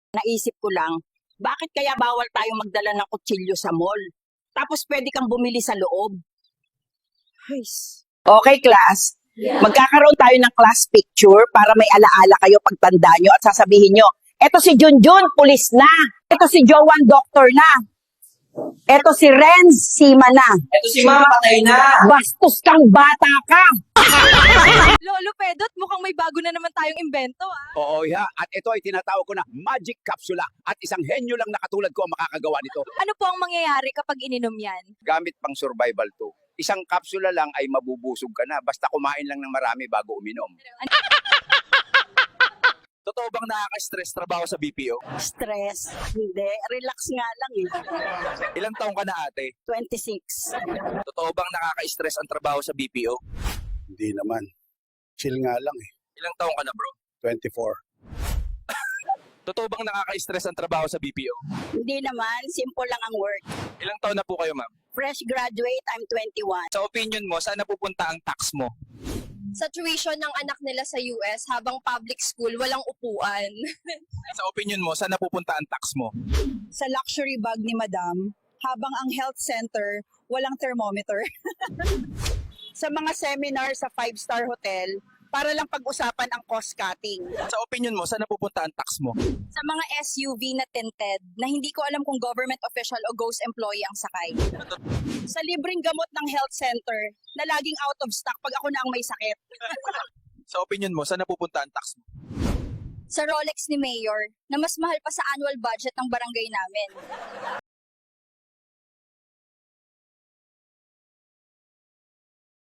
Naisip ko lang, bakit kaya bawal tayong magdala ng kutsilyo sa mall? Tapos pwede kang bumili sa loob. Okay, class. Magkakaroon tayo ng class picture para may alaala kayo pagtanda nyo at sasabihin nyo, eto si Junjun, pulis na. Eto si Jowan, doktor na. Eto si Renz, sima na. Ito si Mama, patay na. Bastos kang bata ka. Lolo Pedot, mukhang may bago na naman tayong imbento, ah. Oo, ya. At ito ay tinatawag ko na magic capsula. At isang henyo lang na katulad ko ang makakagawa nito. Ano po ang mangyayari kapag ininom yan? Gamit pang survival to. Isang kapsula lang ay mabubusog ka na. Basta kumain lang ng marami bago uminom. Totoo bang nakaka-stress trabaho sa BPO? Stress? Hindi. Relax nga lang eh. Ilang taong ka na ate? 26. Totoo bang nakaka-stress ang trabaho sa BPO? Hindi naman. Chill nga lang eh. Ilang taong ka na bro? 24. Totoo bang nakaka-stress ang trabaho sa BPO? Hindi naman. Simple lang ang work. Ilang taon na po kayo ma'am? Fresh graduate, I'm 21. Sa opinion mo, saan napupunta ang tax mo? Sa tuition ng anak nila sa US habang public school, walang upuan. Sa opinion mo, saan napupunta ang tax mo? Sa luxury bag ni Madam, habang ang health center, walang thermometer. Sa mga seminar sa 5-star hotel, para lang pag-usapan ang cost cutting. Sa opinion mo, saan napupunta ang tax mo? Sa mga SUV na tinted na hindi ko alam kung government official o ghost employee ang sakay. Sa libreng gamot ng health center, na laging out of stock pag ako na ang may sakit. Sa opinion mo, saan napupunta ang tax mo? Sa Rolex ni Mayor na mas mahal pa sa annual budget ng barangay namin.